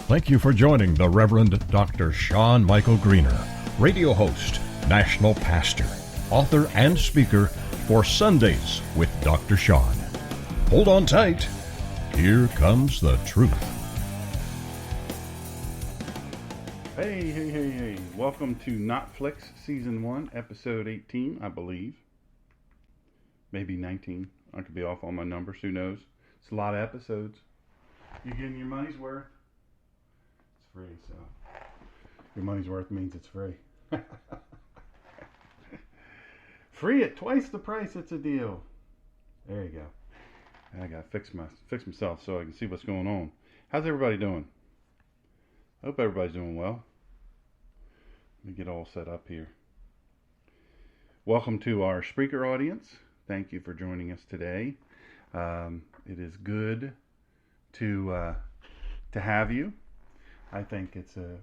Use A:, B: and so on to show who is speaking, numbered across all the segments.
A: Thank you for joining the Reverend Dr. Sean Michael Greener, radio host, national pastor, author, and speaker for Sundays with Dr. Sean. Hold on tight. Here comes the truth.
B: Hey. Welcome to NOTFlix Season 1, Episode 18, I believe. Maybe 19. I could be off on my numbers. Who knows? It's a lot of episodes. You getting your money's worth? It's free, so your money's worth means it's free. Free at twice the price. It's a deal. There you go. I gotta fix myself so I can see what's going on. How's everybody doing? I hope everybody's doing well. Let me get all set up here. Welcome to our speaker audience. Thank you for joining us today. It is good to have you. I think it's a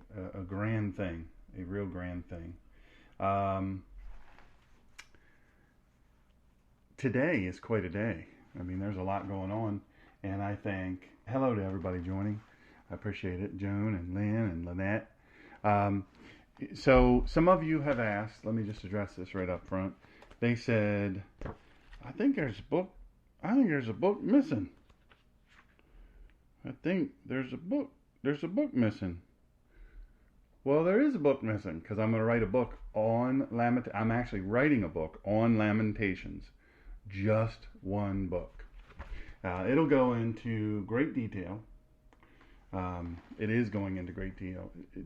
B: grand thing, a real grand thing. Today is quite a day. I mean, there's a lot going on, and I think hello to everybody joining. I appreciate it, Joan and Lynn and Lynette. So some of you have asked. Let me just address this right up front. They said, I think there's a book missing. I think there's a book missing. Well, there is a book missing because I'm going to write a book on I'm actually writing a book on Lamentations. Just one book. It'll go into great detail. It is going into great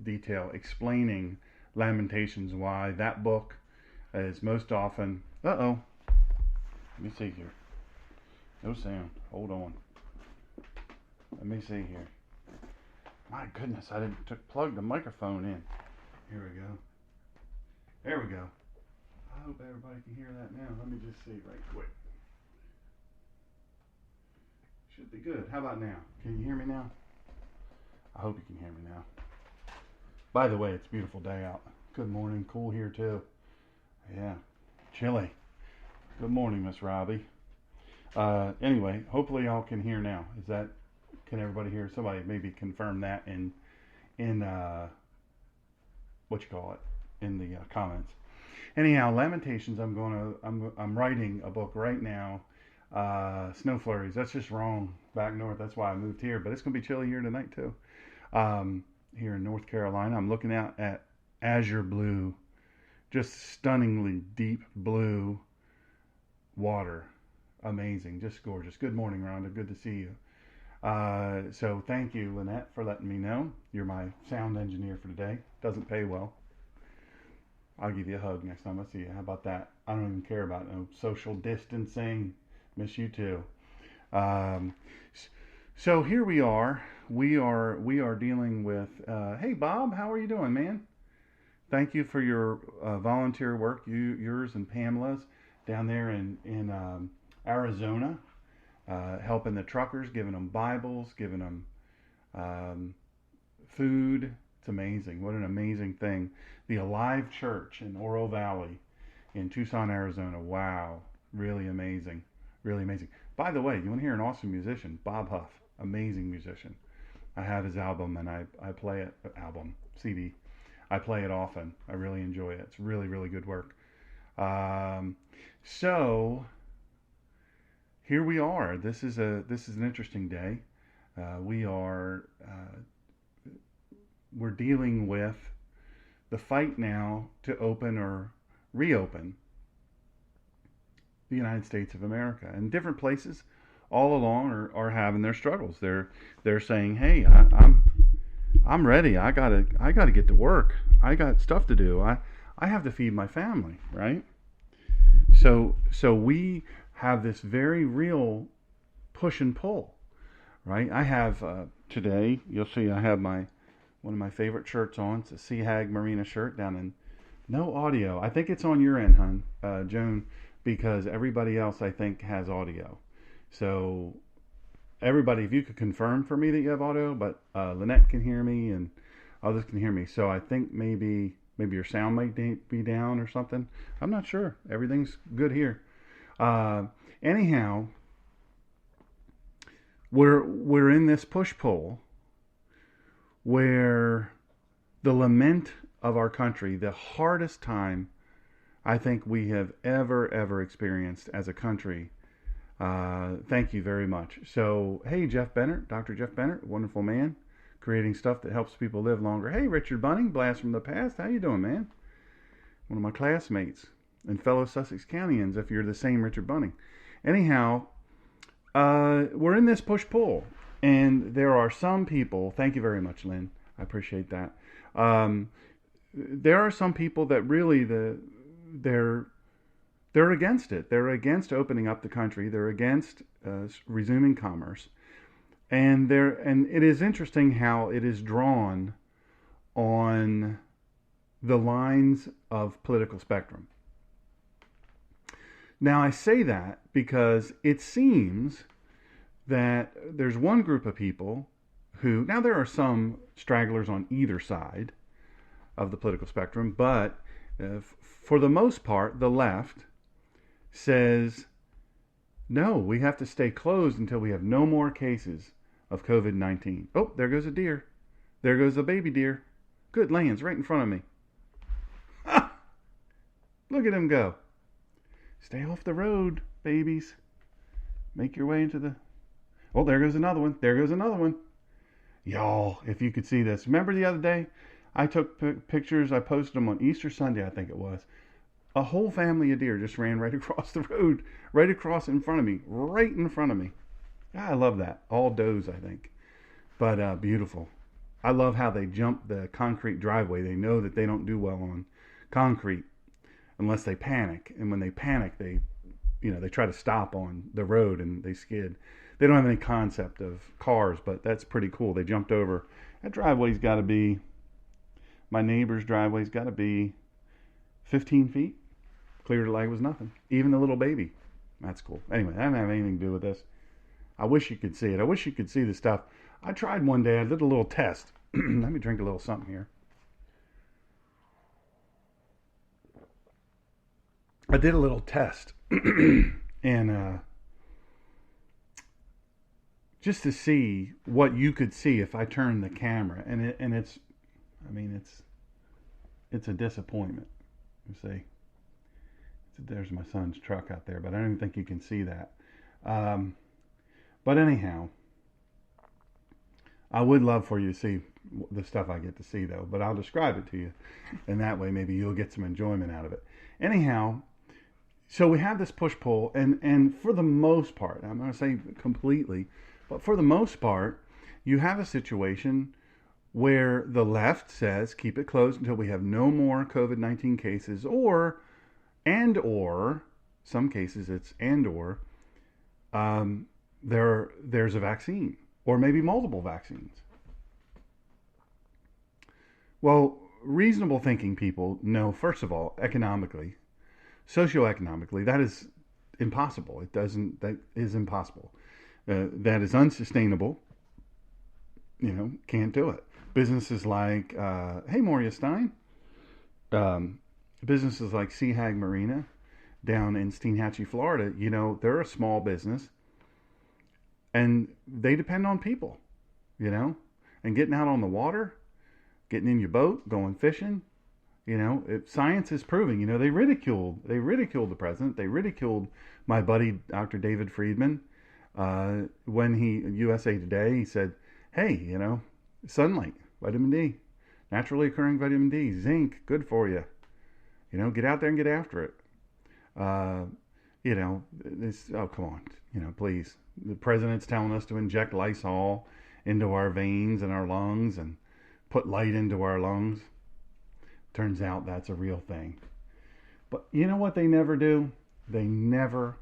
B: detail explaining Lamentations, why that book is most often... Let me see here. No sound. Hold on. Let me see here. My goodness, I didn't plug the microphone in. Here we go. There we go. I hope everybody can hear that now. Let me just see right quick. Should be good. How about now? Can you hear me now? I hope you can hear me now. By the way, it's a beautiful day out. Good morning. Cool here too. Yeah. Chilly. Good morning, Miss Robbie. Anyway, hopefully y'all can hear now. Can everybody hear? Somebody maybe confirm that in in the comments. Anyhow, Lamentations. I'm writing a book right now. Snow flurries. That's just wrong. Back north. That's why I moved here. But it's gonna be chilly here tonight too. Here in North Carolina, I'm looking out at azure blue, just stunningly deep blue water. Amazing, just gorgeous. Good morning, Rhonda. Good to see you. So thank you, Lynette, for letting me know. You're my sound engineer for today. Doesn't pay well. I'll give you a hug next time I see you. How about that? I don't even care about no social distancing. Miss you too. So here we are. We are dealing with. Hey Bob, how are you doing, man? Thank you for your volunteer work. Yours and Pamela's down there in Arizona, helping the truckers, giving them Bibles, giving them food. It's amazing. What an amazing thing. The Alive Church in Oro Valley in Tucson, Arizona. Wow, really amazing. Really amazing. By the way, you want to hear an awesome musician? Bob Huff, amazing musician. I have his album and I play it, CD. I play it often. I really enjoy it. It's really, really good work. So here we are. This is an interesting day. We're dealing with the fight now to open or reopen the United States of America, and different places all along are having their struggles. They're saying, "Hey, I'm ready. I gotta get to work. I got stuff to do. I have to feed my family, right?" So we have this very real push and pull, right? I have today. You'll see I have one of my favorite shirts on. It's a Sea Hag Marina shirt down in. No audio. I think it's on your end, hon, Joan, because everybody else I think has audio. So everybody, if you could confirm for me that you have audio, but Lynette can hear me and others can hear me. So I think maybe your sound might be down or something. I'm not sure. Everything's good here. Anyhow, we're in this push-pull where the lament of our country, the hardest time I think we have ever experienced as a country. Thank you very much. So, hey, Jeff Bennett, Dr. Jeff Bennett, wonderful man, creating stuff that helps people live longer. Hey, Richard Bunning, blast from the past. How you doing, man? One of my classmates and fellow Sussex Countyans, if you're the same Richard Bunning. Anyhow, we're in this push-pull, and there are some people, thank you very much, Lynn, I appreciate that. There are some people that really, they're against it. They're against opening up the country. They're against resuming commerce. And it is interesting how it is drawn on the lines of political spectrum. Now, I say that because it seems that there's one group of people who, now there are some stragglers on either side of the political spectrum, but for the most part, the left says, no, we have to stay closed until we have no more cases of COVID-19. Oh, there goes a deer. There goes a baby deer. Good lands right in front of me. Ha! Look at him go. Stay off the road, babies. Make your way into the... Oh, there goes another one. There goes another one. Y'all, if you could see this. Remember the other day? I took pictures. I posted them on Easter Sunday, I think it was. A whole family of deer just ran right across the road. Right across in front of me. Right in front of me. I love that. All does, I think. But beautiful. I love how they jump the concrete driveway. They know that they don't do well on concrete unless they panic. And when they panic, they try to stop on the road and they skid. They don't have any concept of cars, but that's pretty cool. They jumped over. That driveway's got to be, my neighbor's driveway's got to be 15 feet. Cleared it like it was nothing. Even the little baby. That's cool. Anyway, that doesn't have anything to do with this. I wish you could see it. I wish you could see the stuff. I tried one day. I did a little test. Let me drink a little something here. I did a little test. And just to see what you could see if I turned the camera. And it's a disappointment. You see. There's my son's truck out there, but I don't even think you can see that. But anyhow, I would love for you to see the stuff I get to see, though. But I'll describe it to you, and that way maybe you'll get some enjoyment out of it. Anyhow, so we have this push-pull, and for the most part, I'm going to say completely, but for the most part, you have a situation where the left says keep it closed until we have no more COVID-19 cases, or some cases it's there's a vaccine, or maybe multiple vaccines. Well, reasonable thinking people know, first of all, economically, socioeconomically, that is impossible. That is impossible. That is unsustainable. Can't do it. Businesses like, hey, Moria Stein, businesses like Sea Hag Marina down in Steinhatchee, Florida, they're a small business and they depend on people, and getting out on the water, getting in your boat, going fishing, science is proving, they ridiculed the president. They ridiculed my buddy, Dr. David Friedman, when USA Today, he said, hey, sunlight, vitamin D, naturally occurring vitamin D, zinc, good for you. Get out there and get after it. Oh, come on, please. The president's telling us to inject Lysol into our veins and our lungs and put light into our lungs. Turns out that's a real thing. But you know what they never do? They never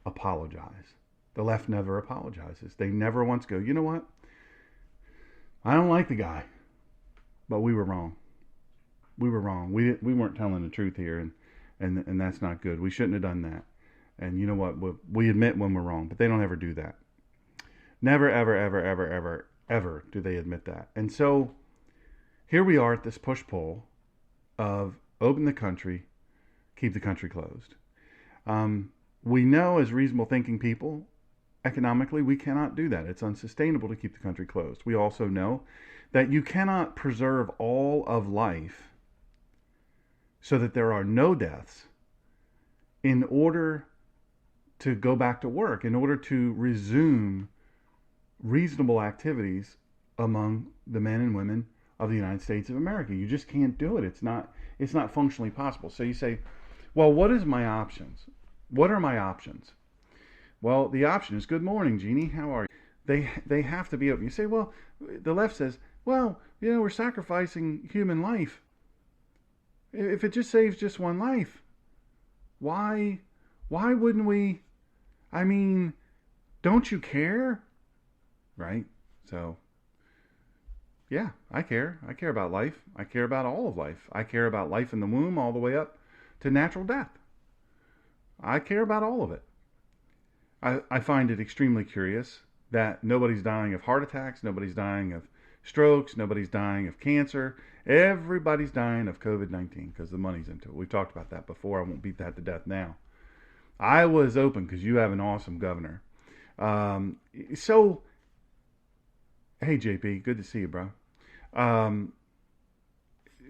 B: apologize. The left never apologizes. They never once go, you know what? I don't like the guy, but we were wrong. We were wrong. We weren't telling the truth here, and that's not good. We shouldn't have done that. And you know what? We admit when we're wrong, but they don't ever do that. Never, ever do they admit that. And so here we are at this push-pull of open the country, keep the country closed. We know as reasonable thinking people, economically, we cannot do that. It's unsustainable to keep the country closed. We also know that you cannot preserve all of life so that there are no deaths in order to go back to work, in order to resume reasonable activities among the men and women of the United States of America. You just can't do it. It's not functionally possible. So you say, well, what is my options? What are my options? Well, the option is, good morning, Jeannie. How are you? They have to be open. You say, well, the left says, well, we're sacrificing human life. If it just saves just one life, why wouldn't we? I mean, don't you care? Right? So, yeah, I care. I care about life. I care about all of life. I care about life in the womb all the way up to natural death. I care about all of it. I find it extremely curious that nobody's dying of heart attacks, nobody's dying of strokes, nobody's dying of cancer. Everybody's dying of COVID-19 because the money's into it. We've talked about that before. I won't beat that to death now. I was open because you have an awesome governor. So, hey, JP, good to see you, bro.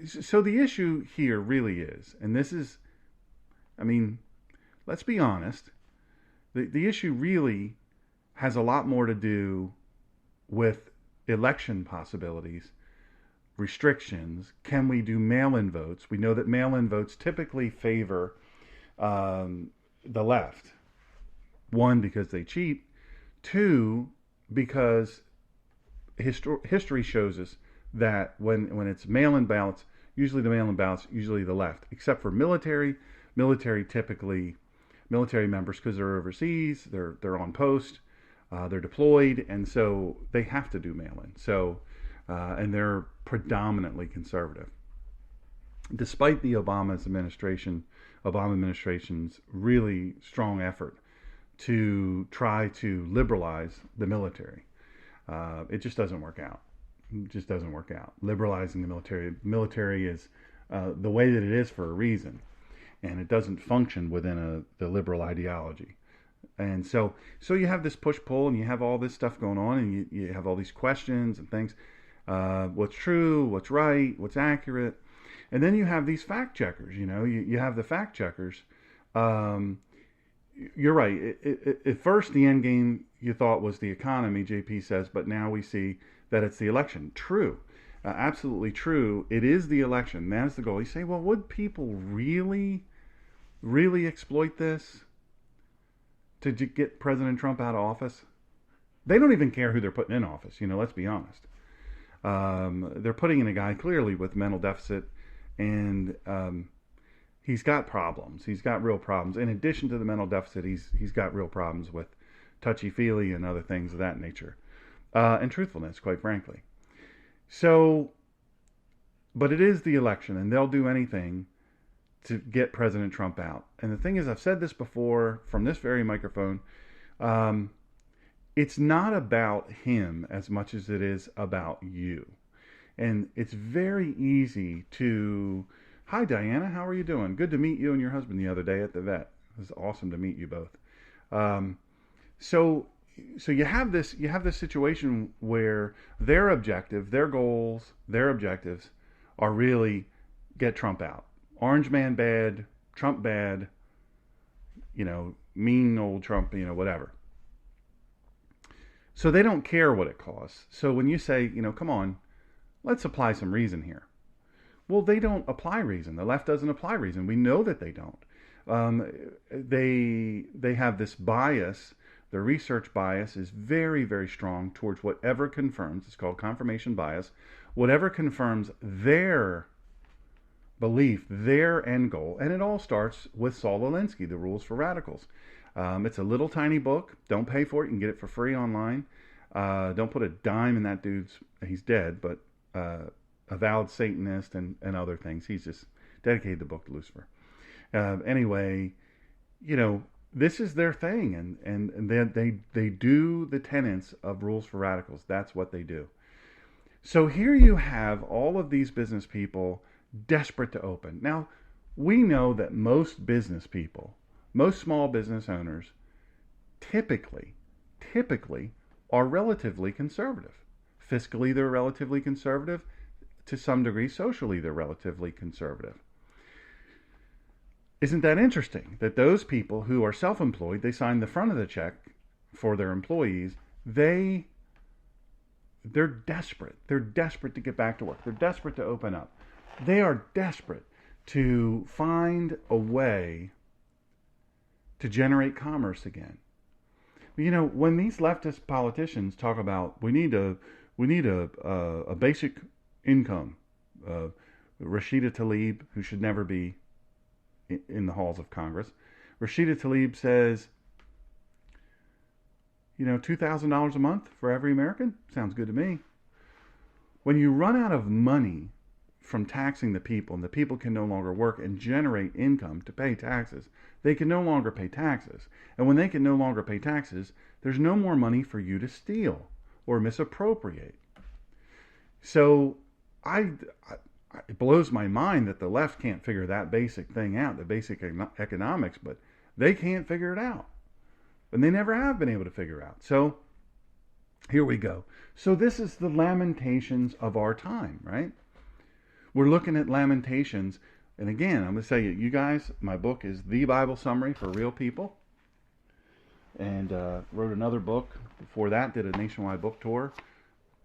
B: So the issue here really is, and this is, I mean, let's be honest, the issue really has a lot more to do with election possibilities, restrictions. Can we do mail-in votes? We know that mail-in votes typically favor the left. One, because they cheat. Two, because history shows us that when it's mail-in ballots, usually the mail-in ballots, usually the left, except for military typically, military members, because they're overseas, they're on post, they're deployed, and so they have to do mail-in. So, and they're predominantly conservative. Despite the Obama administration's really strong effort to try to liberalize the military, it just doesn't work out. It just doesn't work out. Liberalizing the military is the way that it is for a reason, and it doesn't function within the liberal ideology. And so you have this push-pull, and you have all this stuff going on, and you have all these questions and things. What's true, what's right, what's accurate. And then you have these fact checkers, you have the fact checkers. You're right. At first, the end game you thought was the economy, JP says, but now we see that it's the election. True. Absolutely true. It is the election. That's the goal. You say, well, would people really exploit this to get President Trump out of office? They don't even care who they're putting in office. Let's be honest. They're putting in a guy clearly with mental deficit, and he's got problems. He's got real problems. In addition to the mental deficit, he's got real problems with touchy-feely and other things of that nature, and truthfulness, quite frankly. So, but it is the election, and they'll do anything to get President Trump out. And the thing is, I've said this before from this very microphone, it's not about him as much as it is about you. And it's very easy to, hi Diana, how are you doing? Good to meet you and your husband the other day at the vet. It was awesome to meet you both. So you have this situation where their objective, their goals, their objectives are really get Trump out. Orange man bad, Trump bad, mean old Trump, whatever. So they don't care what it costs. So when you say, come on, let's apply some reason here. Well, they don't apply reason. The left doesn't apply reason. We know that they don't. They have this bias. Their research bias is very, very strong towards whatever confirms. It's called confirmation bias. Whatever confirms their belief, their end goal. And it all starts with Saul Alinsky, The Rules for Radicals. It's a little tiny book. Don't pay for it. You can get it for free online. Don't put a dime in that dude's, he's dead, but avowed Satanist and other things. He's just dedicated the book to Lucifer. Anyway, this is their thing, and they do the tenets of Rules for Radicals. That's what they do. So here you have all of these business people desperate to open. Now, we know that most business people, most small business owners, typically are relatively conservative, Fiscally, they're relatively conservative. To some degree, socially, they're relatively conservative. Isn't that interesting that those people who are self-employed, they sign the front of the check for their employees, they're desperate. They're desperate to get back to work. They're desperate to open up. They are desperate to find a way to generate commerce again. You know, when these leftist politicians talk about we need a basic income, Rashida Tlaib, who should never be in the halls of Congress, Rashida Tlaib says, $2,000 a month for every American sounds good to me. When you run out of money from taxing the people, and the people can no longer work and generate income to pay taxes, they can no longer pay taxes. And when they can no longer pay taxes, there's no more money for you to steal or misappropriate. So it blows my mind that the left can't figure that basic thing out, the basic economics, but they can't figure it out. And they never have been able to figure out. So here we go. So this is the Lamentations of our time, right? We're looking at Lamentations. And again, I'm going to say, you guys, my book is The Bible Summary for Real People. And wrote another book before that, did a nationwide book tour.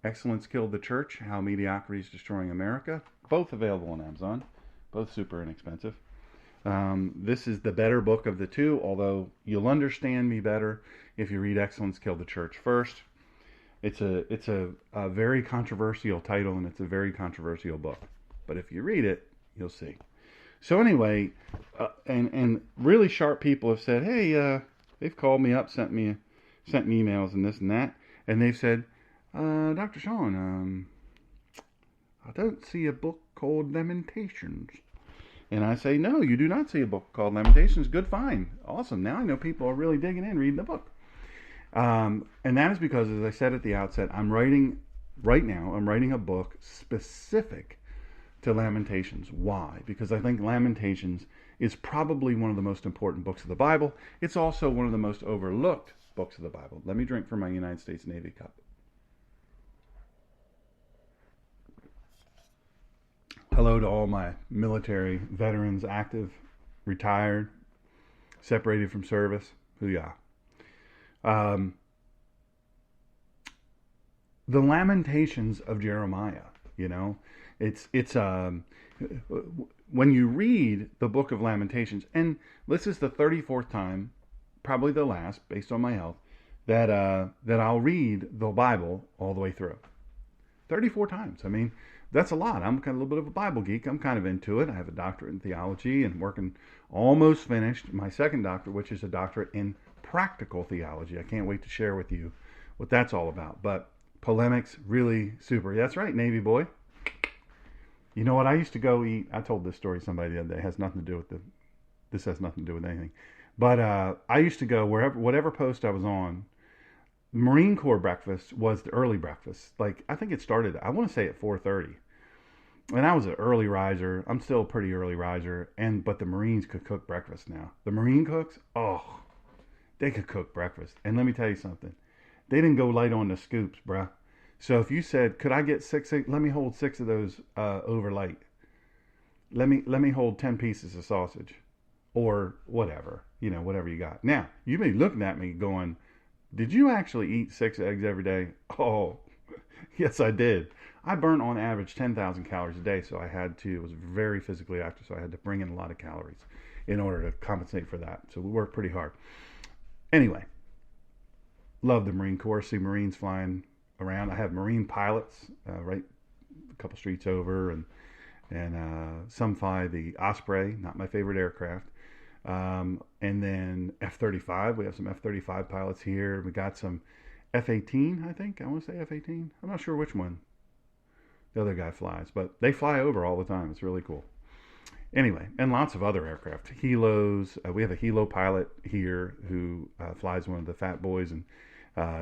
B: Excellence Killed the Church, How Mediocrity is Destroying America. Both available on Amazon. Both super inexpensive. This is the better book of the two, although you'll understand me better if you read Excellence Killed the Church first. It's a very controversial title, and it's a very controversial book. But if you read it, you'll see. So anyway, and really sharp people have said, hey, they've called me up, sent me emails and this and that, and they've said, Dr. Sean, I don't see a book called Lamentations. And I say, no, you do not see a book called Lamentations. Good, fine. Awesome. Now I know people are really digging in, reading the book. And that is because, as I said at the outset, I'm writing a book specific to Lamentations. Why? Because I think Lamentations is probably one of the most important books of the Bible. It's also one of the most overlooked books of the Bible. Let me drink from my United States Navy cup. Hello to all my military veterans, active, retired, separated from service. Hoo-yah. The Lamentations of Jeremiah, it's when you read the book of Lamentations, and this is the 34th time, probably the last, based on my health, that I'll read the Bible all the way through. 34 times. I mean, that's a lot. I'm kind of a little bit of a Bible geek. I'm kind of into it. I have a doctorate in theology and working, almost finished my second doctorate, which is a doctorate in practical theology. I can't wait to share with you what that's all about. But polemics, really super. That's right, Navy boy. You know what? I used to go eat. I told this story to somebody the other day. It has nothing to do with this has nothing to do with anything. But I used to go whatever post I was on. Marine Corps breakfast was the early breakfast. Like, I think it started, I want to say at 4:30. And I was an early riser. I'm still a pretty early riser. But the Marines could cook breakfast now. The Marine cooks, they could cook breakfast. And let me tell you something. They didn't go light on the scoops, bruh. So if you said, could I get let me hold 6 of those over light. Let me hold 10 pieces of sausage. Or whatever. Whatever you got. Now, you may be looking at me going, did you actually eat 6 eggs every day? Oh, yes, I did. I burn on average 10,000 calories a day, so it was very physically active, so I had to bring in a lot of calories in order to compensate for that. So we worked pretty hard. Anyway, love the Marine Corps, see Marines flying around. I have Marine pilots right a couple streets over, and some fly the Osprey, not my favorite aircraft. And then F-35, we have some F-35 pilots here. We got some F-18, I think. I want to say F-18. I'm not sure which one the other guy flies, but they fly over all the time. It's really cool. Anyway, and lots of other aircraft. Helos. We have a Helo pilot here who flies one of the Fat Boys, and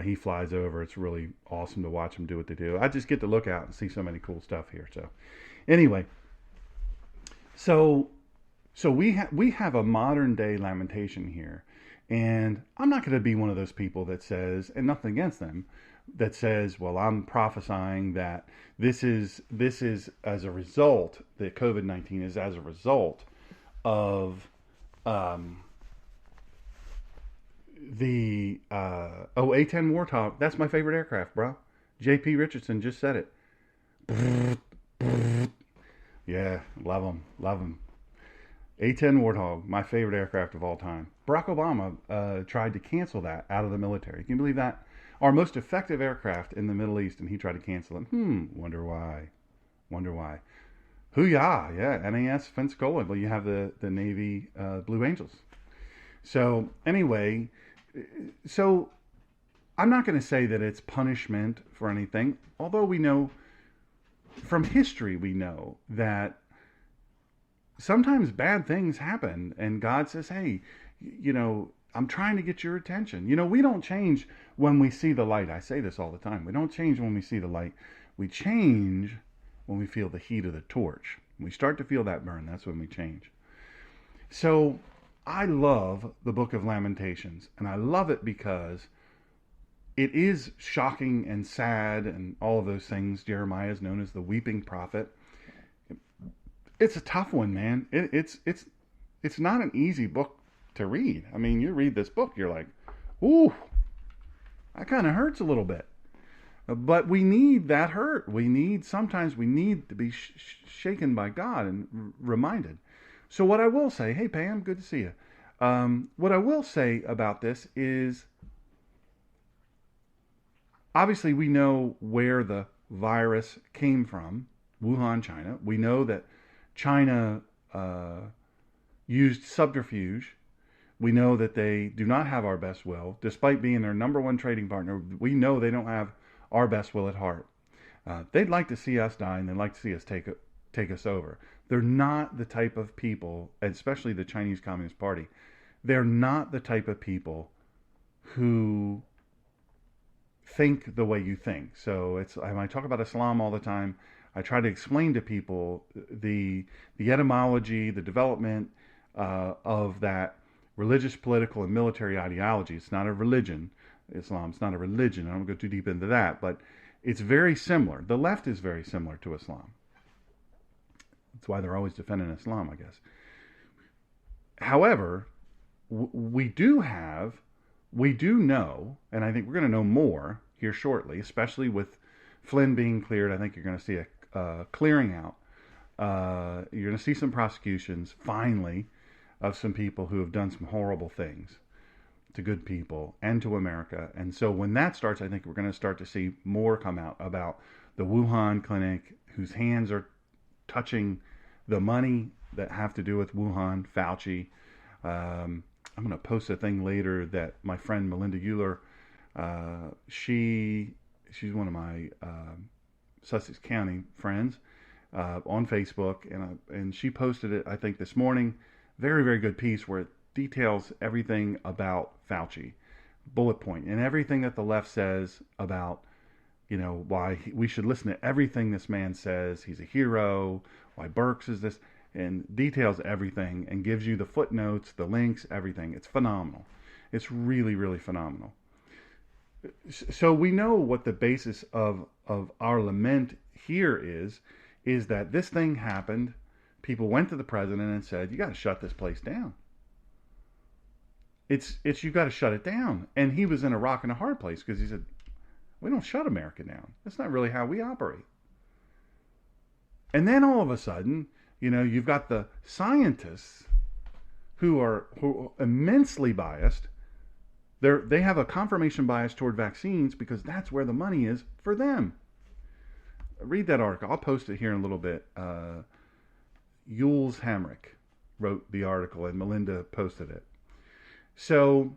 B: he flies over. It's really awesome to watch him do what they do. I just get to look out and see so many cool stuff here. So anyway, so we have a modern day lamentation here, and I'm not going to be one of those people that says, and nothing against them, that says, well, I'm prophesying that this is as a result, that COVID-19 is as a result of the A-10 Warthog. That's my favorite aircraft, bro. J.P. Richardson just said it. Yeah, love them, love them. A-10 Warthog, my favorite aircraft of all time. Barack Obama tried to cancel that out of the military. Can you believe that? Our most effective aircraft in the Middle East, and he tried to cancel it. Wonder why. Wonder why. Hoo-yah, yeah, NAS Pensacola. Well, you have the Navy Blue Angels. So, anyway, so I'm not going to say that it's punishment for anything, although we know, from history, we know that sometimes bad things happen, and God says, hey, I'm trying to get your attention. We don't change when we see the light. I say this all the time. We don't change when we see the light. We change when we feel the heat of the torch. When we start to feel that burn, that's when we change. So I love the book of Lamentations, and I love it because it is shocking and sad and all of those things. Jeremiah is known as the weeping prophet. It's a tough one, man. It's not an easy book to read. I mean, you read this book, you're like, ooh, that kind of hurts a little bit. But we need that hurt. Sometimes we need to be shaken by God and reminded. So what I will say, hey Pam, good to see you. What I will say about this is, obviously we know where the virus came from, Wuhan, China. We know that China used subterfuge. We know that they do not have our best will. Despite being their number one trading partner, we know they don't have our best will at heart. They'd like to see us die, and they'd like to see us take us over. They're not the type of people, especially the Chinese Communist Party, they're not the type of people who think the way you think. So I talk about Islam all the time. I try to explain to people the etymology, the development of that religious, political, and military ideology. It's not a religion. Islam's not a religion. I don't go too deep into that, but it's very similar. The left is very similar to Islam. That's why they're always defending Islam, I guess. However, we do know, and I think we're going to know more here shortly, especially with Flynn being cleared. I think you're going to see a clearing out. You're going to see some prosecutions, finally, of some people who have done some horrible things to good people and to America. And so when that starts, I think we're going to start to see more come out about the Wuhan clinic, whose hands are touching the money that have to do with Wuhan, Fauci. I'm going to post a thing later that my friend Melinda Euler, she's one of my Sussex County friends on Facebook, and she posted it, I think, this morning. Very, very good piece where it details everything about Fauci, bullet point, and everything that the left says about, why we should listen to everything this man says. He's a hero. Why Birx is this, and details everything and gives you the footnotes, the links, everything. It's phenomenal. It's really, really phenomenal. So we know what the basis of our lament here is that this thing happened. People went to the president and said, you got to shut this place down. It's you got to shut it down. And he was in a rock and a hard place because he said, we don't shut America down. That's not really how we operate. And then all of a sudden, you've got the scientists who are immensely biased. They have a confirmation bias toward vaccines because that's where the money is for them. Read that article. I'll post it here in a little bit. Yules Hamrick wrote the article and Melinda posted it. So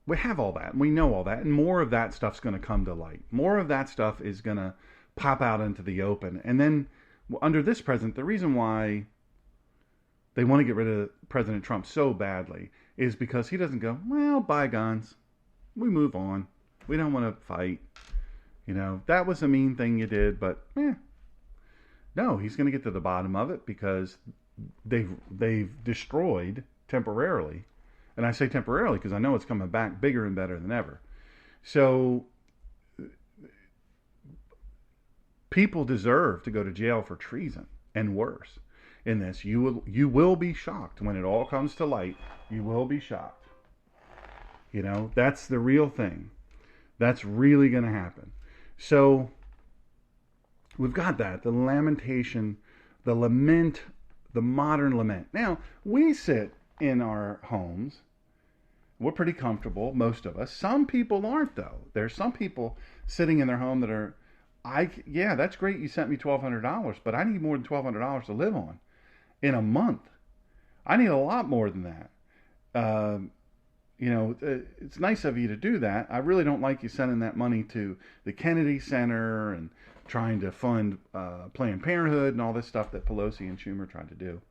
B: we have all that, and we know all that, and more of that stuff's going to come to light. More of that stuff is going to pop out into the open. And then under this president, the reason why they want to get rid of President Trump so badly is because he doesn't go, well, bygones. We move on. We don't want to fight. That was a mean thing you did, but no, he's going to get to the bottom of it because they've destroyed temporarily, and I say temporarily because I know it's coming back bigger and better than ever. So people deserve to go to jail for treason and worse. In this, you will be shocked when it all comes to light. You will be shocked. That's the real thing. That's really going to happen. So we've got that, the lamentation, the lament, the modern lament. Now, we sit in our homes. We're pretty comfortable, most of us. Some people aren't, though. There's some people sitting in their home that are, yeah, that's great you sent me $1,200, but I need more than $1,200 to live on in a month. I need a lot more than that. It's nice of you to do that. I really don't like you sending that money to the Kennedy Center and trying to fund Planned Parenthood and all this stuff that Pelosi and Schumer tried to do.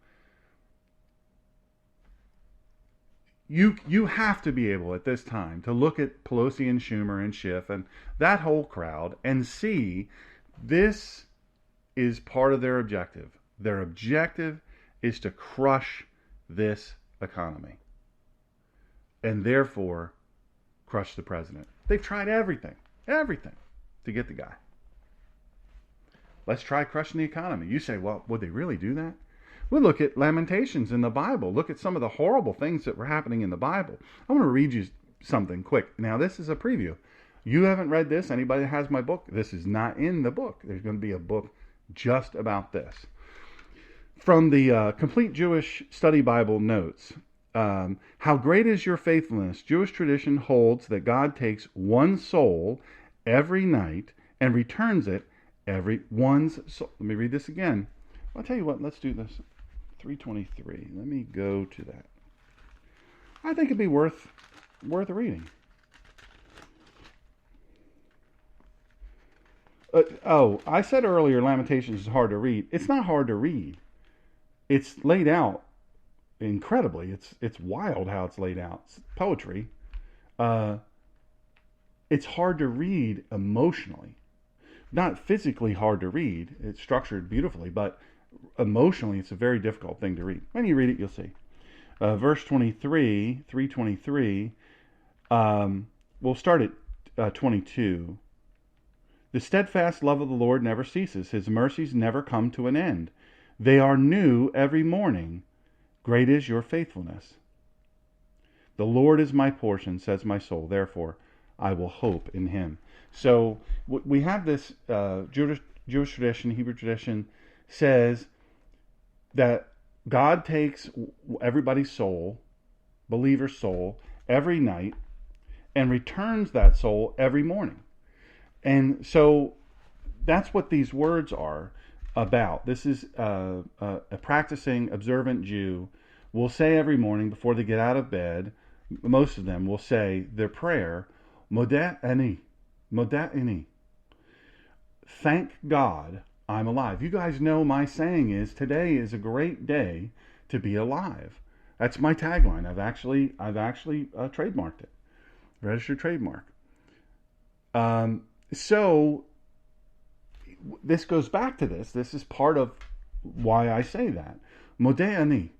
B: You have to be able at this time to look at Pelosi and Schumer and Schiff and that whole crowd and see this is part of their objective. Their objective is to crush this economy and therefore crush the president. They've tried everything to get the guy. Let's try crushing the economy. You say, well, would they really do that? We look at Lamentations in the Bible. Look at some of the horrible things that were happening in the Bible. I want to read you something quick. Now, this is a preview. You haven't read this. Anybody that has my book, this is not in the book. There's going to be a book just about this. From the Complete Jewish Study Bible Notes, how great is your faithfulness? Jewish tradition holds that God takes one soul every night and returns it every one's soul. Let me read this again. I'll tell you what, let's do this. 323. Let me go to that. I think it'd be worth reading. I said earlier Lamentations is hard to read. It's not hard to read. It's laid out incredibly. It's wild how it's laid out. It's poetry. It's hard to read emotionally. Not physically hard to read. It's structured beautifully, but emotionally it's a very difficult thing to read. When you read it, you'll see. Verse 23, 323, we'll start at 22. The steadfast love of the Lord never ceases. His mercies never come to an end. They are new every morning. Great is your faithfulness. The Lord is my portion, says my soul. Therefore, I will hope in him. So we have this Jewish tradition, Hebrew tradition, says that God takes everybody's soul, believer's soul, every night and returns that soul every morning. And so that's what these words are about. This is a practicing, observant Jew will say every morning before they get out of bed, most of them will say their prayer, Modeh Ani, Modeh Ani. Thank God I'm alive. You guys know my saying is, today is a great day to be alive. That's my tagline. I've actually trademarked it. Registered trademark. So this goes back to this. This is part of why I say that. Modeh Ani.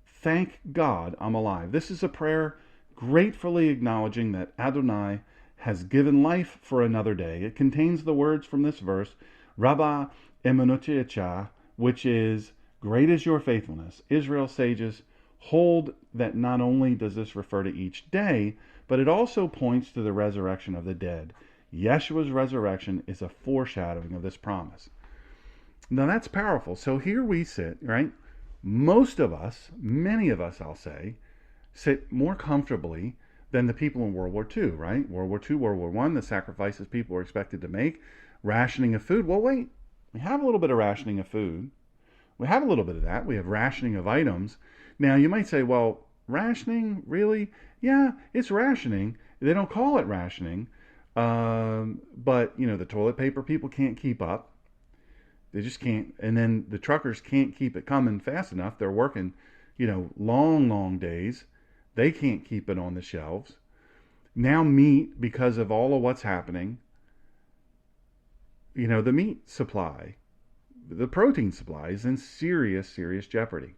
B: Thank God I'm alive. This is a prayer gratefully acknowledging that Adonai has given life for another day. It contains the words from this verse, Rabba Emunotiecha, which is, great is your faithfulness. Israel sages hold that not only does this refer to each day, but it also points to the resurrection of the dead. Yeshua's resurrection is a foreshadowing of this promise. Now that's powerful. So here we sit, right? Most of us, many of us, I'll say, sit more comfortably than the people in World War II, right? World War II, World War I, the sacrifices people were expected to make, rationing of food. Well, wait, we have a little bit of rationing of food. We have a little bit of that. We have rationing of items. Now, you might say, well, rationing, really? Yeah, it's rationing. They don't call it rationing. But, the toilet paper people can't keep up. They just can't. And then the truckers can't keep it coming fast enough. They're working, long, long days. They can't keep it on the shelves. Now meat, because of all of what's happening, the meat supply, the protein supply is in serious, serious jeopardy.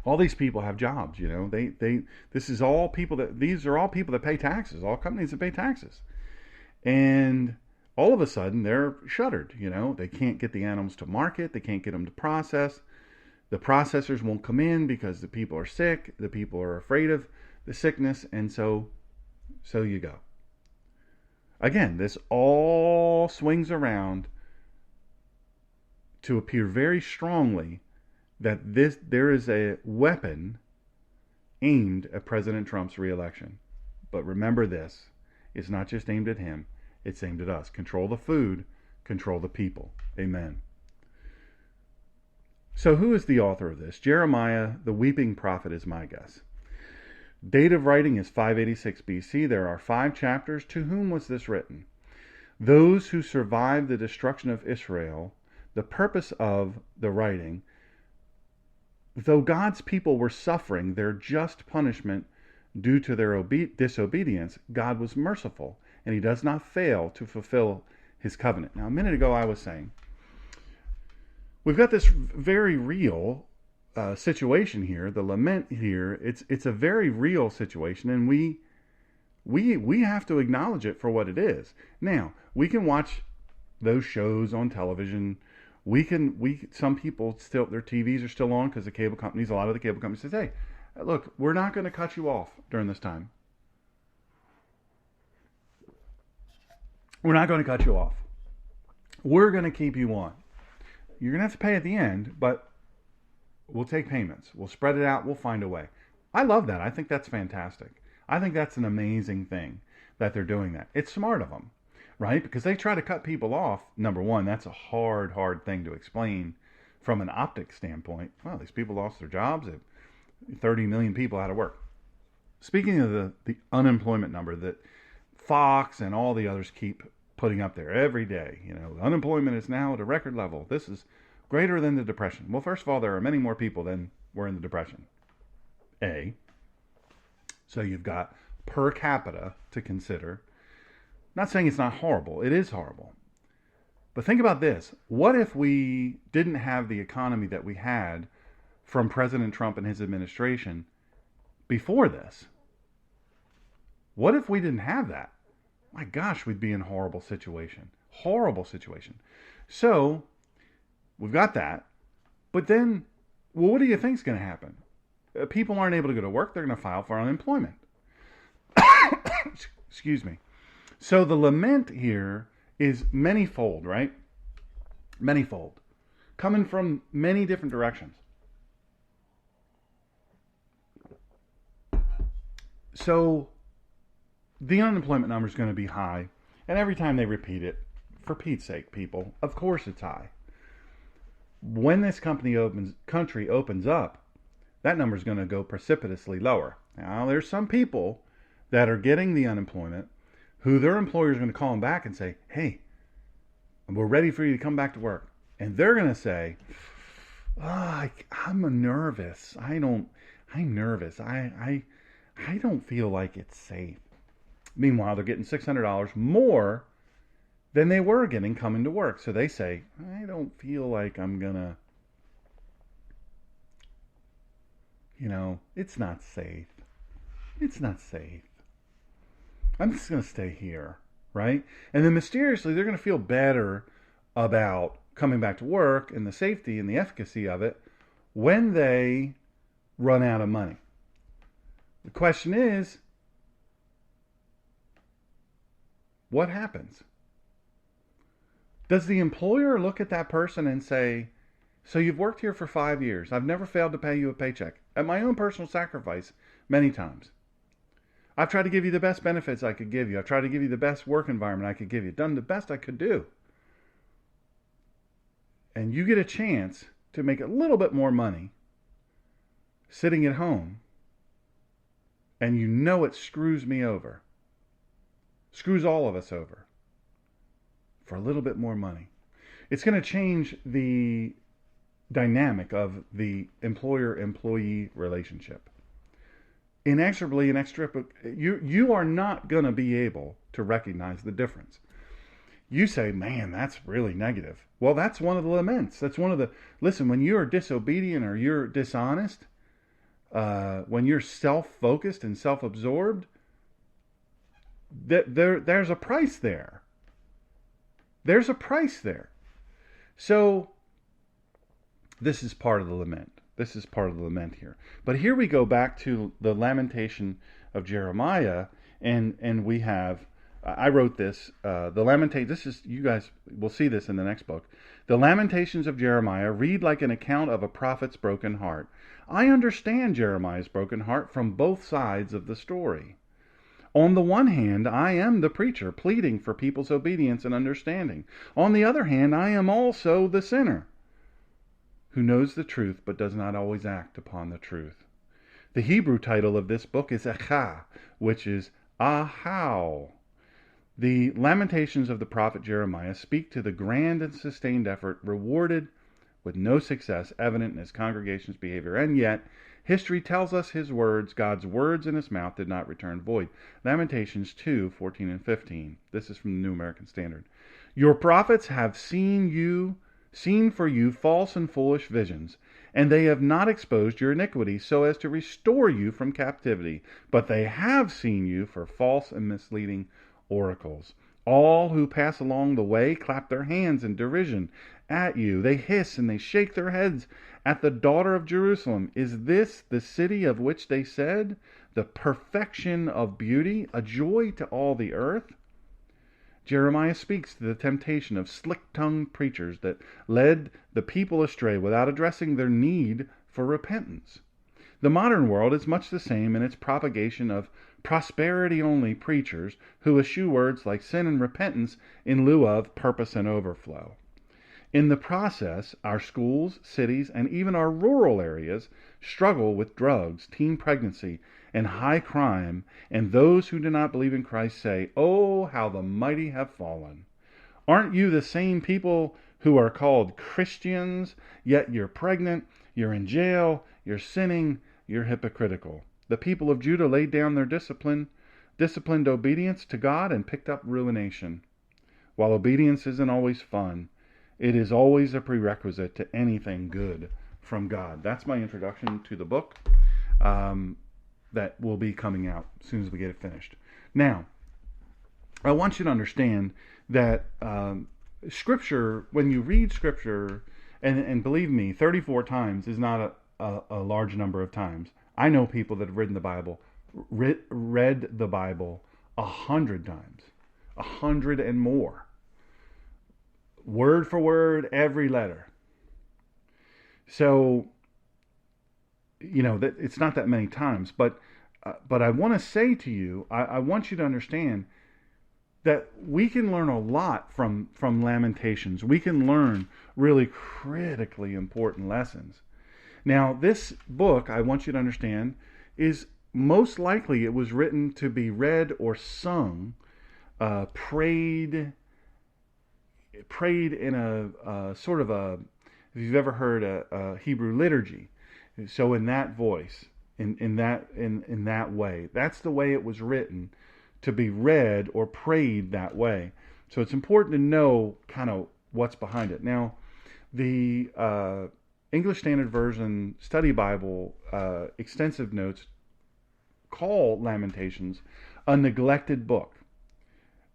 B: All these people have jobs, these are all people that pay taxes, all companies that pay taxes. And all of a sudden they're shuttered, they can't get the animals to market, they can't get them to process. The processors won't come in because the people are sick, the people are afraid of the sickness, and so you go. Again, this all swings around to appear very strongly that there is a weapon aimed at President Trump's reelection. But remember this, it's not just aimed at him, it's aimed at us. Control the food, control the people. Amen. So who is the author of this? Jeremiah, the weeping prophet, is my guess. Date of writing is 586 BC. There are 5 chapters. To whom was this written? Those who survived the destruction of Israel. The purpose of the writing, though God's people were suffering their just punishment due to their disobedience, God was merciful, and he does not fail to fulfill his covenant. Now, a minute ago I was saying, we've got this very real situation here, the lament here. It's a very real situation, and we have to acknowledge it for what it is. Now, we can watch those shows on television. Some people still, their TVs are still on because a lot of the cable companies says, hey, look, we're not going to cut you off during this time. We're not going to cut you off. We're going to keep you on. You're going to have to pay at the end, but we'll take payments. We'll spread it out. We'll find a way. I love that. I think that's fantastic. I think that's an amazing thing that they're doing that. It's smart of them, right? Because they try to cut people off. Number one, that's a hard thing to explain from an optic standpoint. Well, these people lost their jobs. 30 million people out of work. Speaking of the unemployment number that Fox and all the others keep putting up there every day, unemployment is now at a record level. This is greater than the Depression. Well, first of all, there are many more people than were in the Depression. So you've got per capita to consider. Not saying it's not horrible. It is horrible. But think about this. What if we didn't have the economy that we had from President Trump and his administration before this? What if we didn't have that? My gosh, we'd be in a horrible situation. Horrible situation. So, we've got that. But then, well, what do you think is going to happen? People aren't able to go to work. They're going to file for unemployment. Excuse me. So the lament here is manyfold, right? Manyfold. Coming from many different directions. So the unemployment number is going to be high. And every time they repeat it, for Pete's sake, people, of course it's high. When this country opens up, that number is going to go precipitously lower. Now, there's some people that are getting the unemployment who their employers are going to call them back and say, hey, we're ready for you to come back to work. And they're going to say, I'm nervous. I'm nervous. I don't feel like it's safe. Meanwhile, they're getting $600 more than they were getting coming to work. So they say, I don't feel like I'm going to, it's not safe. It's not safe. I'm just going to stay here, right? And then mysteriously, they're going to feel better about coming back to work and the safety and the efficacy of it when they run out of money. The question is, what happens? Does the employer look at that person and say, so you've worked here for 5 years. I've never failed to pay you a paycheck. At my own personal sacrifice, many times. I've tried to give you the best benefits I could give you. I've tried to give you the best work environment I could give you. Done the best I could do. And you get a chance to make a little bit more money sitting at home, and it screws me over. Screws all of us over. For a little bit more money. It's going to change the dynamic of the employer-employee relationship. Inexorably, you are not going to be able to recognize the difference. You say, man, that's really negative. Well, that's one of the laments. Listen, when you're disobedient or you're dishonest, when you're self-focused and self-absorbed, there's a price there. There's a price there. So this is part of the lament. This is part of the lament here. But here we go back to the lamentation of Jeremiah, and we have, I wrote this, the lamentation, this is, you guys will see this in the next book. The Lamentations of Jeremiah read like an account of a prophet's broken heart. I understand Jeremiah's broken heart from both sides of the story. On the one hand, I am the preacher pleading for people's obedience and understanding. On the other hand, I am also the sinner who knows the truth but does not always act upon the truth. The Hebrew title of this book is Echa, which is Ahau. The Lamentations of the prophet Jeremiah speak to the grand and sustained effort rewarded with no success evident in his congregation's behavior, and yet history tells us his words, God's words in his mouth, did not return void. Lamentations 2:14 and 15. This is from the New American Standard. Your prophets have seen for you false and foolish visions, and they have not exposed your iniquity so as to restore you from captivity, but they have seen you for false and misleading oracles. All who pass along the way clap their hands in derision at you. They hiss and they shake their heads at the daughter of Jerusalem. Is this the city of which they said, the perfection of beauty, a joy to all the earth? Jeremiah speaks to the temptation of slick-tongued preachers that led the people astray without addressing their need for repentance. The modern world is much the same in its propagation of prosperity-only preachers who eschew words like sin and repentance in lieu of purpose and overflow. In the process, our schools, cities, and even our rural areas struggle with drugs, teen pregnancy, and high crime, and those who do not believe in Christ say, "Oh, how the mighty have fallen." Aren't you the same people who are called Christians, yet you're pregnant, you're in jail, you're sinning, you're hypocritical? The people of Judah laid down their disciplined obedience to God and picked up ruination. While obedience isn't always fun, it is always a prerequisite to anything good from God. That's my introduction to the book that will be coming out as soon as we get it finished. Now, I want you to understand that Scripture, when you read Scripture, and believe me, 34 times is not a large number of times. I know people that have read the Bible 100 times, 100 and more. Word for word, every letter. So, that it's not that many times, but I want to say to you, I want you to understand that we can learn a lot from Lamentations. We can learn really critically important lessons. Now, this book, I want you to understand, is most likely it was written to be read or sung, prayed in a sort of a, if you've ever heard a Hebrew liturgy, so in that voice, in that way, that's the way it was written, to be read or prayed that way. So it's important to know kind of what's behind it. Now, the English Standard Version Study Bible extensive notes call Lamentations a neglected book,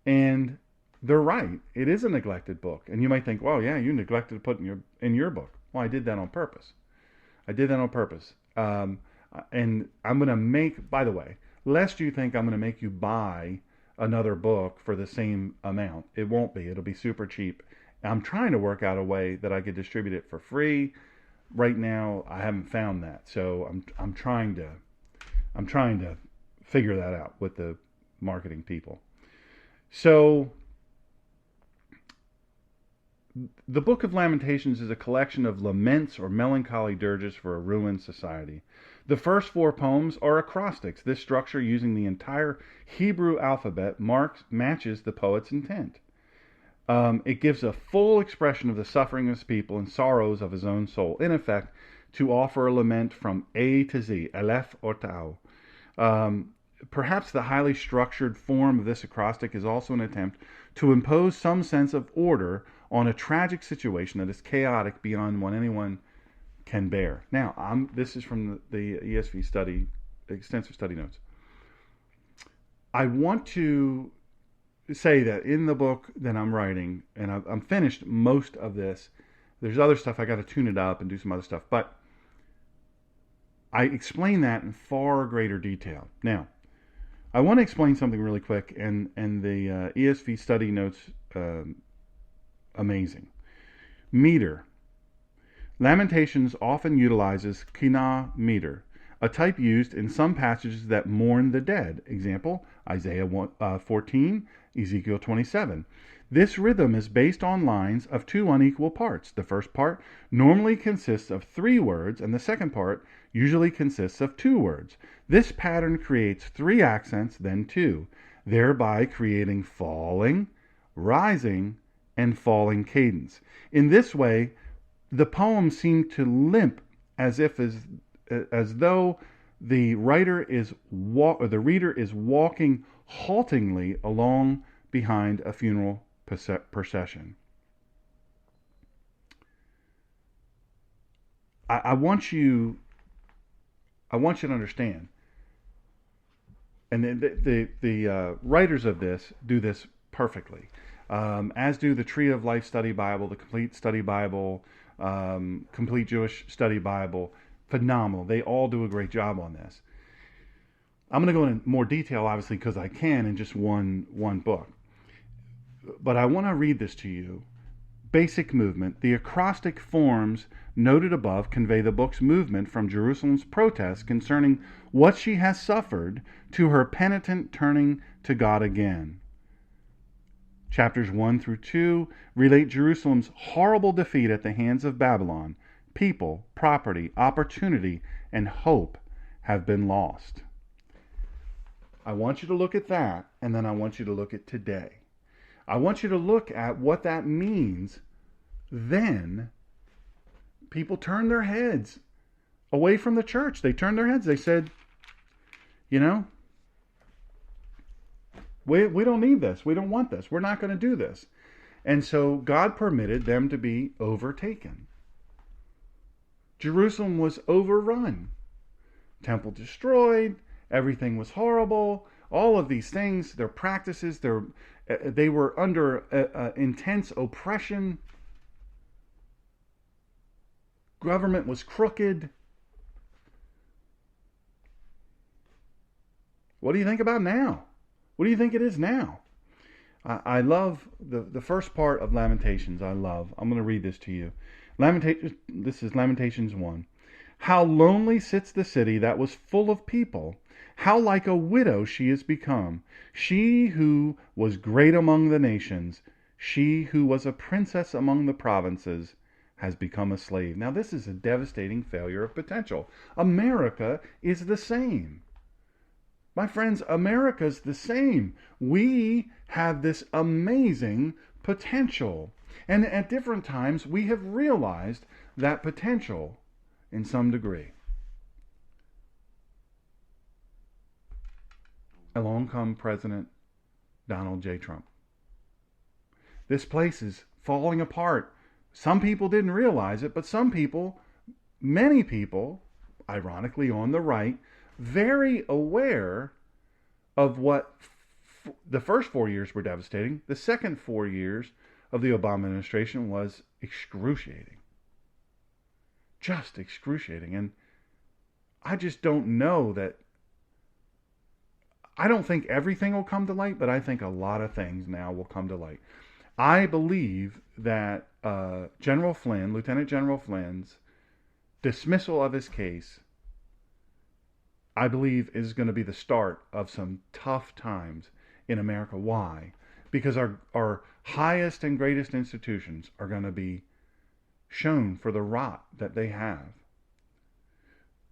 B: and they're right. It is a neglected book. And you might think, well, yeah, you neglected to put in your book. Well, I did that on purpose. And I'm going to make, by the way, lest you think I'm going to make you buy another book for the same amount. It won't be. It'll be super cheap. I'm trying to work out a way that I could distribute it for free. Right now, I haven't found that. So I'm trying to figure that out with the marketing people. So the Book of Lamentations is a collection of laments or melancholy dirges for a ruined society. The first 4 poems are acrostics. This structure, using the entire Hebrew alphabet, matches the poet's intent. It gives a full expression of the suffering of his people and sorrows of his own soul. In effect, to offer a lament from A to Z, Aleph or Tau. Perhaps the highly structured form of this acrostic is also an attempt to impose some sense of order on a tragic situation that is chaotic beyond what anyone can bear. Now, this is from the ESV study, extensive study notes. I want to say that in the book that I'm writing, and I'm finished most of this. There's other stuff I got to tune it up and do some other stuff, but I explain that in far greater detail. Now, I want to explain something really quick, and the ESV study notes, amazing. Meter. Lamentations often utilizes kina meter, a type used in some passages that mourn the dead. Example, Isaiah 14, Ezekiel 27. This rhythm is based on lines of two unequal parts. The first part normally consists of 3 words, and the second part usually consists of 2 words. This pattern creates 3 accents, then 2, thereby creating falling, rising, and falling cadence. In this way, the poem seemed to limp as though the reader is walking haltingly along behind a funeral procession. I want you to understand, and the writers of this do this perfectly, as do the Tree of Life Study Bible, the Complete Study Bible, Complete Jewish Study Bible. Phenomenal. They all do a great job on this. I'm going to go into more detail, obviously, because I can in just one book. But I want to read this to you. Basic movement. The acrostic forms noted above convey the book's movement from Jerusalem's protest concerning what she has suffered to her penitent turning to God again. Chapters 1 through 2 relate Jerusalem's horrible defeat at the hands of Babylon. People, property, opportunity, and hope have been lost. I want you to look at that, and then I want you to look at today. I want you to look at what that means. Then people turned their heads away from the church. They turned their heads. They said, we don't need this. We don't want this. We're not going to do this. And so God permitted them to be overtaken. Jerusalem was overrun. Temple destroyed. Everything was horrible. All of these things, their practices, they were under intense oppression. Government was crooked. What do you think about now? What do you think it is now? I love the first part of Lamentations. I'm going to read this to you. This is Lamentations 1. How lonely sits the city that was full of people. How like a widow she is become. She who was great among the nations, she who was a princess among the provinces, has become a slave. Now this is a devastating failure of potential. America is the same. My friends, America's the same. We have this amazing potential. And at different times, we have realized that potential in some degree. Along come President Donald J. Trump. This place is falling apart. Some people didn't realize it, but some people, many people, ironically on the right, very aware of what the first 4 years were devastating. The second 4 years of the Obama administration was excruciating. Just excruciating. And I just don't know that. I don't think everything will come to light, but I think a lot of things now will come to light. I believe that Lieutenant General Flynn's dismissal of his case, I believe, is going to be the start of some tough times in America. Why? Because our highest and greatest institutions are going to be shown for the rot that they have.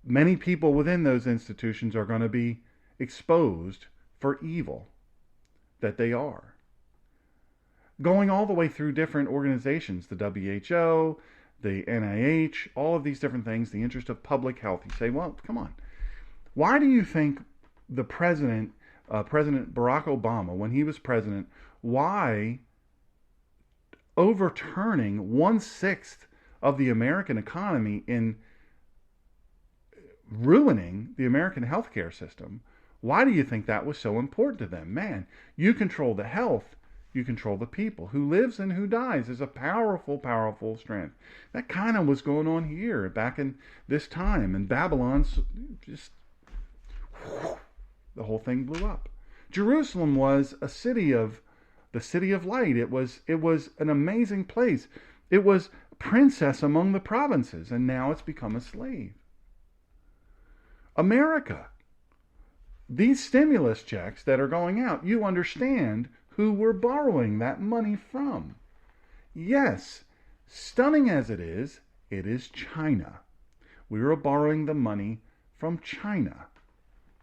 B: Many people within those institutions are going to be exposed for evil that they are. Going all the way through different organizations, the WHO, the NIH, all of these different things, the interest of public health. You say, well, come on. Why do you think the President Barack Obama, when he was president, why overturning 1/6 of the American economy in ruining the American healthcare system, why do you think that was so important to them? Man, you control the health, you control the people. Who lives and who dies is a powerful, powerful strength. That kind of was going on here back in this time. And Babylon's just, the whole thing blew up. Jerusalem was the city of light. It was an amazing place. It was princess among the provinces, and now it's become a slave. America, these stimulus checks that are going out, you understand who we're borrowing that money from. Yes, stunning as it is China. We are borrowing the money from China,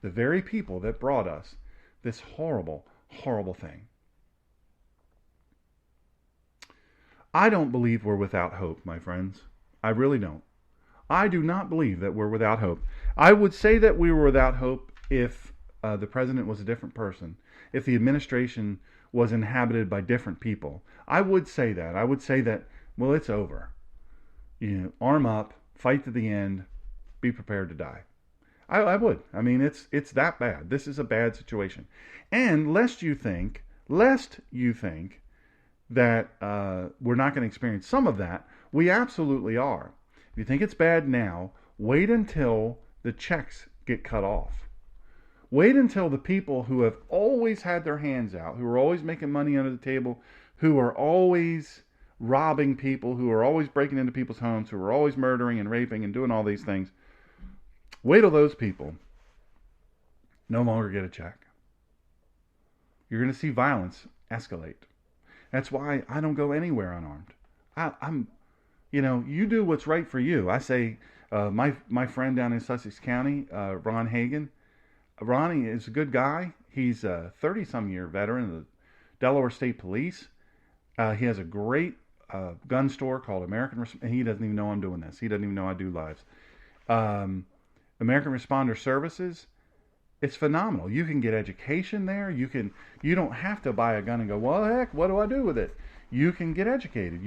B: the very people that brought us this horrible, horrible thing. I don't believe we're without hope, my friends. I really don't. I do not believe that we're without hope. I would say that we were without hope if the president was a different person, if the administration was inhabited by different people. I would say that. I would say that, well, it's over. Arm up, fight to the end, be prepared to die. I would. I mean, it's that bad. This is a bad situation. And lest you think that we're not going to experience some of that, we absolutely are. If you think it's bad now, wait until the checks get cut off. Wait until the people who have always had their hands out, who are always making money under the table, who are always robbing people, who are always breaking into people's homes, who are always murdering and raping and doing all these things, wait till those people no longer get a check. You're going to see violence escalate. That's why I don't go anywhere unarmed. You do what's right for you. I say, my friend down in Sussex County, Ron Hagan, Ronnie is a good guy. He's a 30-some-year veteran of the Delaware State Police. He has a great gun store called American. And he doesn't even know I'm doing this. He doesn't even know I do lives. American Responder Services. It's phenomenal. You can get education there. You don't have to buy a gun and go, well, heck, what do I do with it? You can get educated.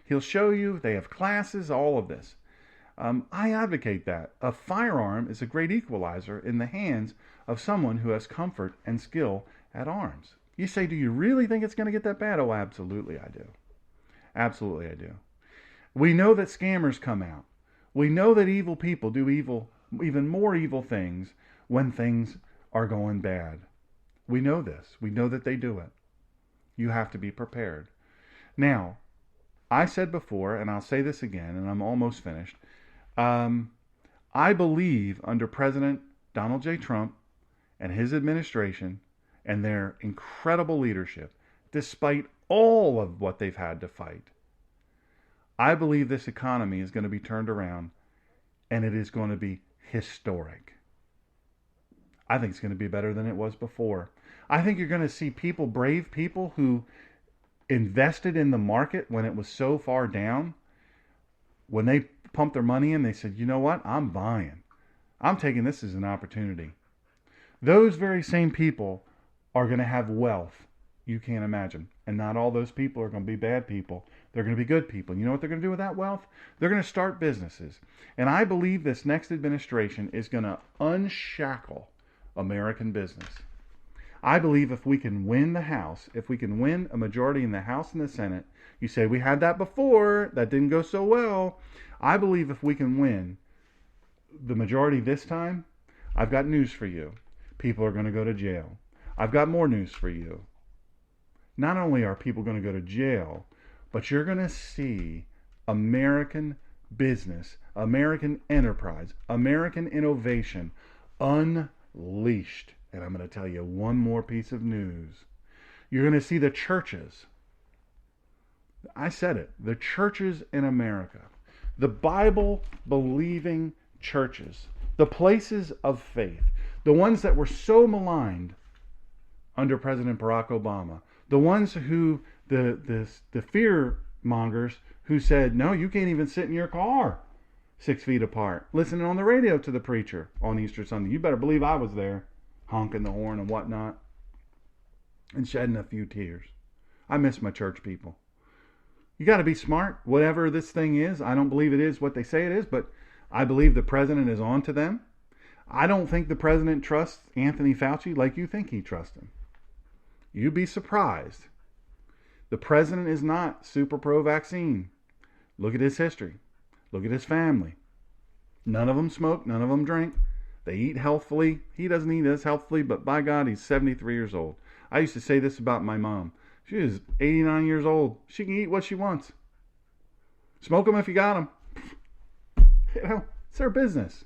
B: He'll show you. They have classes, all of this. I advocate that. A firearm is a great equalizer in the hands of someone who has comfort and skill at arms. You say, do you really think it's going to get that bad? Oh, absolutely I do. Absolutely I do. We know that scammers come out. We know that evil people do even more evil things when things are going bad. We know this. We know that they do it. You have to be prepared. Now, I said before, and I'll say this again, and I'm almost finished. I believe under President Donald J. Trump and his administration and their incredible leadership, despite all of what they've had to fight, I believe this economy is going to be turned around and it is going to be historic. I think it's going to be better than it was before. I think you're going to see brave people who invested in the market when it was so far down. When they pumped their money in, they said, you know what? I'm buying. I'm taking this as an opportunity. Those very same people are going to have wealth you can't imagine. And not all those people are going to be bad people. They're going to be good people. You know what they're going to do with that wealth? They're going to start businesses. And I believe this next administration is going to unshackle American business. I believe if we can win the House, if we can win a majority in the House and the Senate, you say we had that before, that didn't go so well. I believe if we can win the majority this time, I've got news for you. People are going to go to jail. I've got more news for you. Not only are people going to go to jail, but you're going to see American business, American enterprise, American innovation unleashed. And I'm going to tell you one more piece of news. You're going to see the churches. I said it. The churches in America. The Bible-believing churches. The places of faith. The ones that were so maligned under President Barack Obama. The ones who, the fear mongers who said, no, you can't even sit in your car 6 feet apart. Listening on the radio to the preacher on Easter Sunday. You better believe I was there, honking the horn and whatnot, and shedding a few tears. I miss my church people. You got to be smart. Whatever this thing is, I don't believe it is what they say it is, but I believe the president is on to them. I don't think the president trusts Anthony Fauci like you think he trusts him. You'd be surprised. The president is not super pro-vaccine. Look at his history. Look at his family. None of them smoke. None of them drink. They eat healthfully. He doesn't eat as healthfully, but by God, he's 73 years old. I used to say this about my mom. She is 89 years old. She can eat what she wants. Smoke them if you got them. It's their business.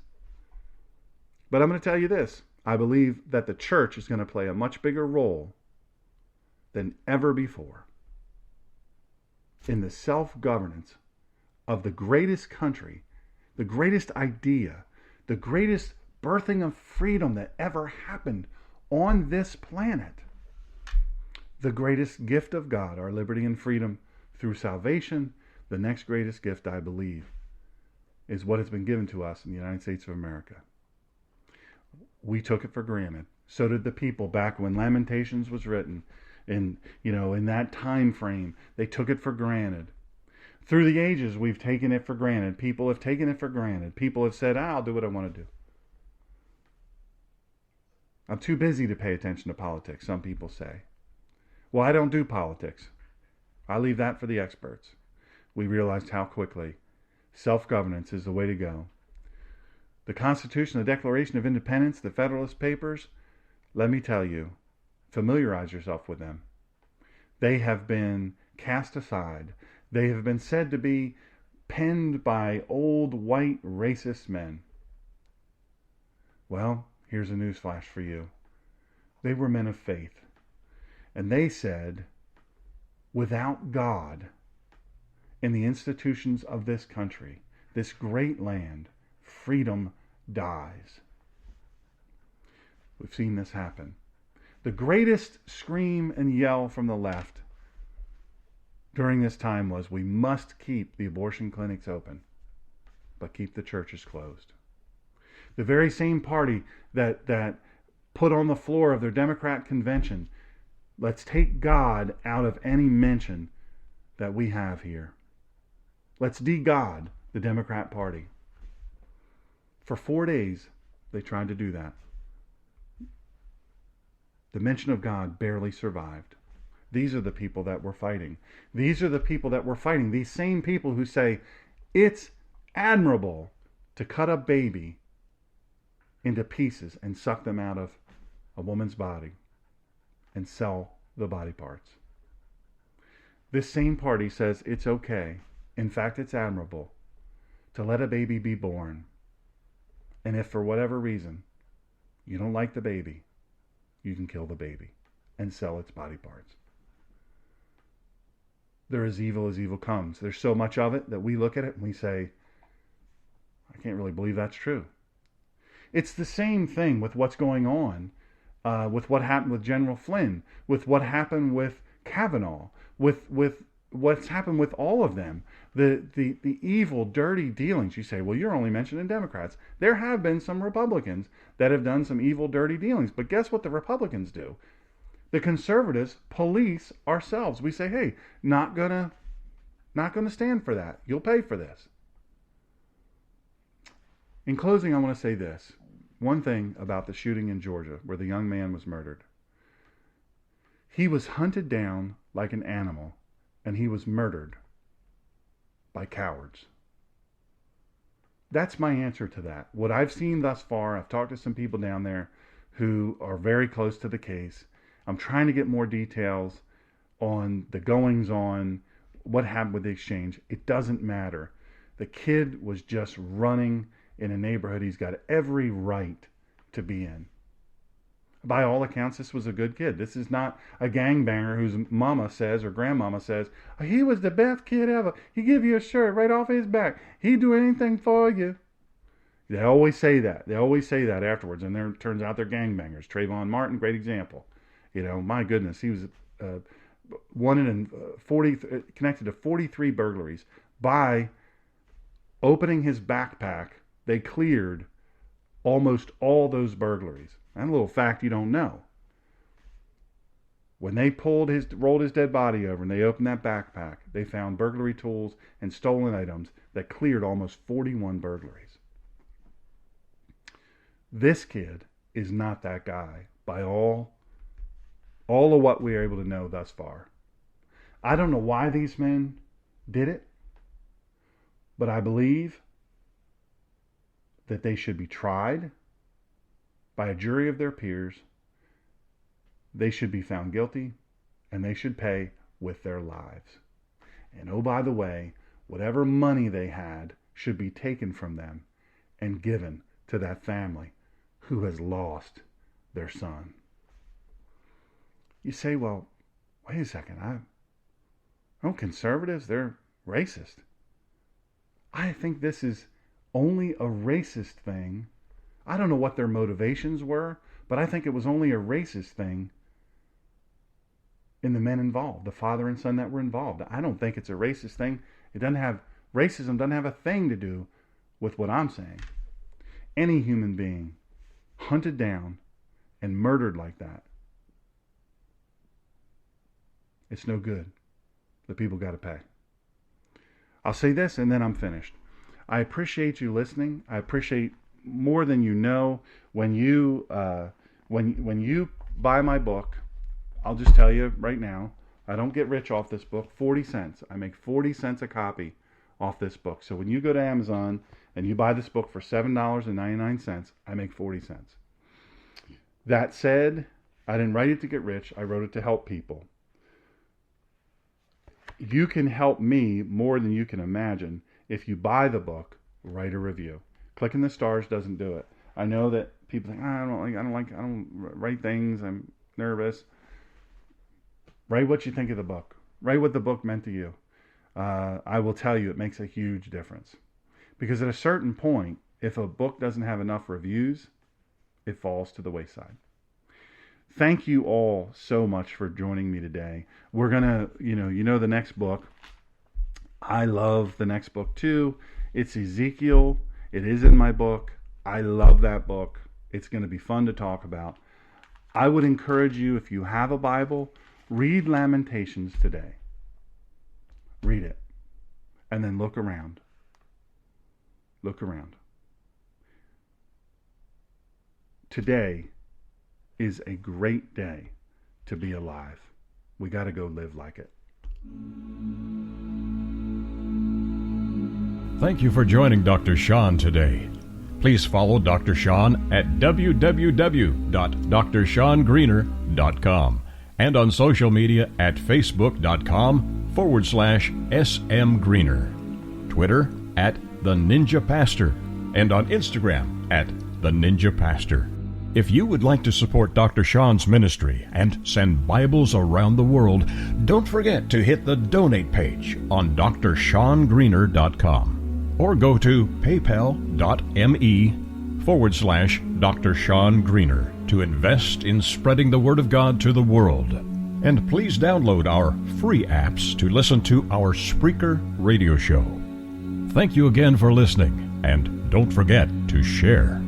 B: But I'm going to tell you this. I believe that the church is going to play a much bigger role than ever before in the self-governance of the greatest country, the greatest idea, the greatest birthing of freedom that ever happened on this planet. The greatest gift of God, our liberty and freedom through salvation. The next greatest gift, I believe, is what has been given to us in the United States of America. We took it for granted. So did the people back when Lamentations was written. In that time frame, they took it for granted. Through the ages, we've taken it for granted. People have taken it for granted. People have said, I'll do what I want to do. I'm too busy to pay attention to politics, some people say. Well, I don't do politics. I leave that for the experts. We realized how quickly self-governance is the way to go. The Constitution, the Declaration of Independence, the Federalist Papers, let me tell you, familiarize yourself with them. They have been cast aside. They have been said to be penned by old white racist men. Well, here's a newsflash for you. They were men of faith. And they said, without God in the institutions of this country, this great land, freedom dies. We've seen this happen. The greatest scream and yell from the left during this time was, we must keep the abortion clinics open, but keep the churches closed. The very same party that put on the floor of their Democrat convention, let's take God out of any mention that we have here. Let's de-God the Democrat Party. For 4 days, they tried to do that. The mention of God barely survived. These are the people that we're fighting. These are the people that we're fighting. These same people who say it's admirable to cut a baby into pieces and suck them out of a woman's body and sell the body parts. This same party says it's okay, in fact it's admirable, to let a baby be born. And if for whatever reason you don't like the baby, you can kill the baby and sell its body parts. They're as evil comes. There's so much of it that we look at it and we say, I can't really believe that's true. It's the same thing with what's going on, with what happened with General Flynn, with what happened with Kavanaugh, with what's happened with all of them. The evil, dirty dealings. You say, well, you're only mentioning Democrats. There have been some Republicans that have done some evil, dirty dealings. But guess what the Republicans do? The conservatives police ourselves. We say, hey, not gonna stand for that. You'll pay for this. In closing, I want to say this. One thing about the shooting in Georgia where the young man was murdered. He was hunted down like an animal, and he was murdered by cowards. That's my answer to that. What I've seen thus far, I've talked to some people down there who are very close to the case. I'm trying to get more details on the goings on, what happened with the exchange. It doesn't matter. The kid was just running in a neighborhood he's got every right to be in. By all accounts, this was a good kid. This is not a gangbanger whose mama says or grandmama says, he was the best kid ever. He give you a shirt right off his back. He'd do anything for you. They always say that. They always say that afterwards. And there turns out they're gangbangers. Trayvon Martin, great example. My goodness, he was wanted in 40, connected to 43 burglaries. By opening his backpack, they cleared almost all those burglaries. And a little fact you don't know. When they rolled his dead body over and they opened that backpack, they found burglary tools and stolen items that cleared almost 41 burglaries. This kid is not that guy by all of what we are able to know thus far. I don't know why these men did it, but I believe that they should be tried by a jury of their peers. They should be found guilty, and they should pay with their lives. And oh, by the way, whatever money they had should be taken from them and given to that family who has lost their son. You say, well, wait a second, conservatives, they're racist. I think this is only a racist thing. I don't know what their motivations were, but I think it was only a racist thing in the men involved, the father and son that were involved. I don't think it's a racist thing. Racism doesn't have a thing to do with what I'm saying. Any human being hunted down and murdered like that, it's no good. The people got to pay. I'll say this and then I'm finished. I appreciate you listening. I appreciate more than you know when you buy my book. I'll just tell you right now, I don't get rich off this book. 40 cents. I make 40 cents a copy off this book. So when you go to Amazon and you buy this book for $7.99, I make 40 cents. That said, I didn't write it to get rich. I wrote it to help people. You can help me more than you can imagine. If you buy the book, write a review. Clicking the stars doesn't do it. I know that people think, I don't write things. I'm nervous. Write what you think of the book. Write what the book meant to you. I will tell you, it makes a huge difference. Because at a certain point, if a book doesn't have enough reviews, it falls to the wayside. Thank you all so much for joining me today. We're going to, the next book. I love the next book too. It's Ezekiel. It is in my book. I love that book. It's going to be fun to talk about. I would encourage you, if you have a Bible, read Lamentations today. Read it. And then look around. Look around. Today is a great day to be alive. We got to go live like it.
A: Thank you for joining Dr. Sean today. Please follow Dr. Sean at www.drseangreener.com and on social media at facebook.com/smgreener, Twitter at The Ninja Pastor, and on Instagram at The Ninja Pastor. If you would like to support Dr. Sean's ministry and send Bibles around the world, don't forget to hit the donate page on drseangreener.com or go to paypal.me/Dr. Sean Greener to invest in spreading the Word of God to the world. And please download our free apps to listen to our Spreaker radio show. Thank you again for listening, and don't forget to share.